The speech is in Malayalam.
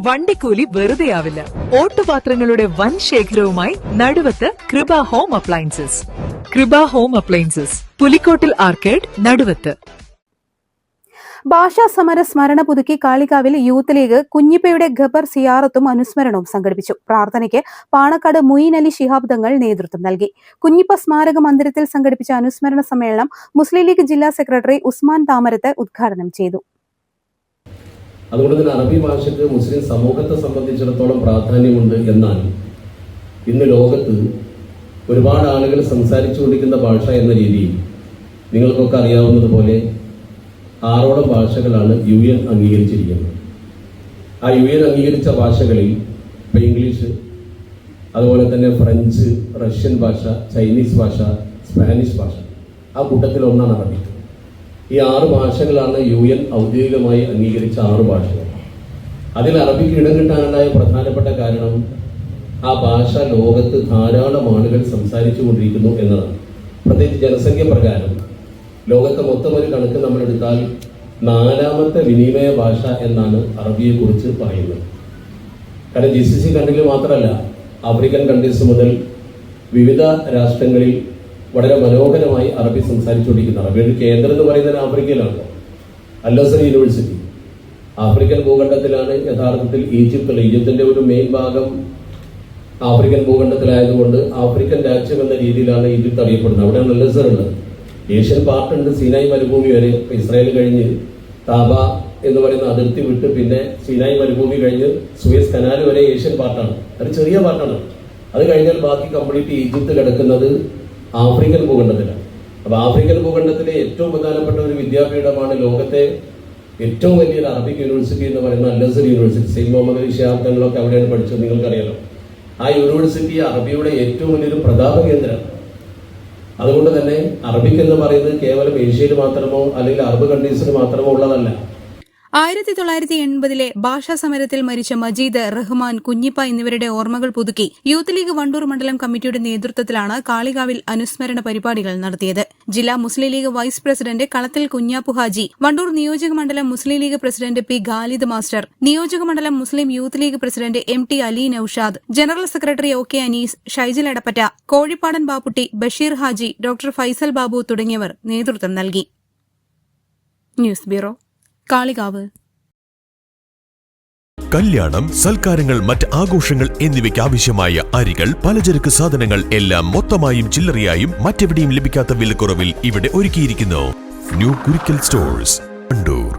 വണ്ടിക്കൂലി വെറുതെയാവില്ല. ഓട്ടുപാത്രങ്ങളുടെ വൻ ശേഖരവുമായി നടുവത്ത് കൃപ ഹോം അപ്ലയൻസസ്. കൃപ ഹോം അപ്ലയൻസസ്, പുലിക്കോട്ടിൽ ആർക്കേഡ്, നടുവത്ത്. ഭാഷാ സമര സ്മരണ പുതുക്കി കാളികാവിൽ യൂത്ത് ലീഗ് കുഞ്ഞിപ്പയുടെ ഖബർ സിയാറത്തും അനുസ്മരണവും സംഘടിപ്പിച്ചു. പ്രാർത്ഥനയ്ക്ക് പാണക്കാട് മുയിൻ അലി ശിഹാബ് തങ്ങൾ നേതൃത്വം നൽകി. കുഞ്ഞിപ്പ സ്മാരക മന്ദിരത്തിൽ സംഘടിപ്പിച്ച അനുസ്മരണ സമ്മേളനം മുസ്ലിം ലീഗ് ജില്ലാ സെക്രട്ടറി ഉസ്മാൻ താമരത്ത് ഉദ്ഘാടനം ചെയ്തു. അതുകൊണ്ട് തന്നെ അറബി ഭാഷയ്ക്ക് മുസ്ലിം സമൂഹത്തെ സംബന്ധിച്ചിടത്തോളം പ്രാധാന്യമുണ്ട്. എന്നാൽ ഇന്ന് ലോകത്ത് ഒരുപാട് ആളുകൾ സംസാരിച്ചുകൊണ്ടിരിക്കുന്ന ഭാഷ എന്ന രീതിയിൽ നിങ്ങൾക്കൊക്കെ അറിയാവുന്നതുപോലെ 6ഓളം ഭാഷകളാണ് UN അംഗീകരിച്ചിരിക്കുന്നത്. ആ UN അംഗീകരിച്ച ഭാഷകളിൽ ഇപ്പോൾ ഇംഗ്ലീഷ്, അതുപോലെ തന്നെ ഫ്രഞ്ച്, റഷ്യൻ ഭാഷ, ചൈനീസ് ഭാഷ, സ്പാനിഷ് ഭാഷ, ആ കൂട്ടത്തിൽ ഒന്നാണ് അറബി. ഈ 6 ഭാഷകളാണ് UN ഔദ്യോഗികമായി അംഗീകരിച്ച 6 ഭാഷകൾ. അതിൽ അറബിക്ക് ഇടം കിട്ടാനുണ്ടായ പ്രധാനപ്പെട്ട കാരണം ആ ഭാഷ ലോകത്ത് ധാരാളം ആളുകൾ സംസാരിച്ചു കൊണ്ടിരിക്കുന്നു എന്നതാണ്. പ്രത്യേകിച്ച് ജനസംഖ്യ പ്രകാരം ലോകത്തെ മൊത്തം ഒരു കണക്ക് നമ്മളെടുത്താൽ 4ാമത്തെ വിനിമയ ഭാഷ എന്നാണ് അറബിയെക്കുറിച്ച് പറയുന്നത്. കാരണം GCC കൺട്രിയിൽ മാത്രമല്ല, ആഫ്രിക്കൻ കൺട്രീസ് മുതൽ വിവിധ രാഷ്ട്രങ്ങളിൽ വളരെ മനോഹരമായി അറബി സംസാരിച്ചുകൊണ്ടിരിക്കുന്ന അറബിയുടെ കേന്ദ്രം എന്ന് പറയുന്നത് ആഫ്രിക്കയിലാണ്. അൽ-അസ്ഹർ യൂണിവേഴ്സിറ്റി ആഫ്രിക്കൻ ഭൂഖണ്ഡത്തിലാണ്. യഥാർത്ഥത്തിൽ ഈജിപ്തിന്റെ ഒരു മെയിൻ ഭാഗം ആഫ്രിക്കൻ ഭൂഖണ്ഡത്തിലായതുകൊണ്ട് ആഫ്രിക്കൻ രാജ്യം എന്ന രീതിയിലാണ് ഈജിപ്ത് അറിയപ്പെടുന്നത്. അവിടെയാണ് അൽ-അസ്ഹർ ഉള്ളത്. ഏഷ്യൻ പാർട്ടുണ്ട് സീനായ് മരുഭൂമി വരെ. ഇസ്രായേൽ കഴിഞ്ഞ് താബ എന്ന് പറയുന്ന അതിർത്തി വിട്ട് പിന്നെ സീനായ് മരുഭൂമി കഴിഞ്ഞ് സൂയസ് കനാൽ വരെ ഏഷ്യൻ പാർട്ടാണ്. അത് ചെറിയ പാർട്ടാണ്. അത് കഴിഞ്ഞാൽ ബാക്കി കംപ്ലീറ്റ് ഈജിപ്ത് കിടക്കുന്നത് ആഫ്രിക്കൻ ഭൂഖണ്ഡത്തിലാണ്. അപ്പൊ ആഫ്രിക്കൻ ഭൂഖണ്ഡത്തിലെ ഏറ്റവും പ്രധാനപ്പെട്ട ഒരു വിദ്യാപീഠമാണ് ലോകത്തെ ഏറ്റവും വലിയൊരു അറബിക് യൂണിവേഴ്സിറ്റി എന്ന് പറയുന്ന അൽ-അസ്ഹർ യൂണിവേഴ്സിറ്റി. സെയ്ദ് മുഹമ്മദ് അലി ശിഹാബ് തങ്ങളൊക്കെ അവിടെയാണ് പഠിച്ചത്, നിങ്ങൾക്കറിയാലോ. ആ യൂണിവേഴ്സിറ്റി അറബിയുടെ ഏറ്റവും വലിയൊരു പ്രതാപ കേന്ദ്രമാണ്. അതുകൊണ്ട് തന്നെ അറബിക് എന്ന് പറയുന്നത് കേവലം ഏഷ്യയിൽ മാത്രമോ അല്ലെങ്കിൽ അറബ് കൺട്രീസിന് മാത്രമോ ഉള്ളതല്ല. 1980 ഭാഷാ സമരത്തിൽ മരിച്ച മജീദ്, റഹ്മാൻ, കുഞ്ഞിപ്പ എന്നിവരുടെ ഓർമ്മകൾ പുതുക്കി യൂത്ത് ലീഗ് വണ്ടൂർ മണ്ഡലം കമ്മിറ്റിയുടെ നേതൃത്വത്തിലാണ് കാളികാവിൽ അനുസ്മരണ പരിപാടികൾ നടത്തിയത്. ജില്ലാ മുസ്ലിം ലീഗ് വൈസ് പ്രസിഡന്റ് കളത്തിൽ കുഞ്ഞാപ്പു ഹാജി, വണ്ടൂർ നിയോജക മണ്ഡലം Muslim League president P. Khalid master, നിയോജക മണ്ഡലം Muslim youth League president MT Ali Naushad, general secretary OK Anees, Shyjil Edappatta, Kozhippadan Bapputty, Basheer Haji, doctor Faisal Babu തുടങ്ങിയവർ നേതൃത്വം നൽകി. News bureau, Kalikavu. കല്യാണം, സൽക്കാരങ്ങൾ, മറ്റ് ആഘോഷങ്ങൾ എന്നിവയ്ക്ക് ആവശ്യമായ അരികൾ, പലചരക്ക് സാധനങ്ങൾ എല്ലാം മൊത്തമായും ചില്ലറയായും മറ്റെവിടെയും ലഭിക്കാത്ത വിലക്കുറവിൽ ഇവിടെ ഒരുക്കിയിരിക്കുന്നു. New Kurikkal stores, Wandoor.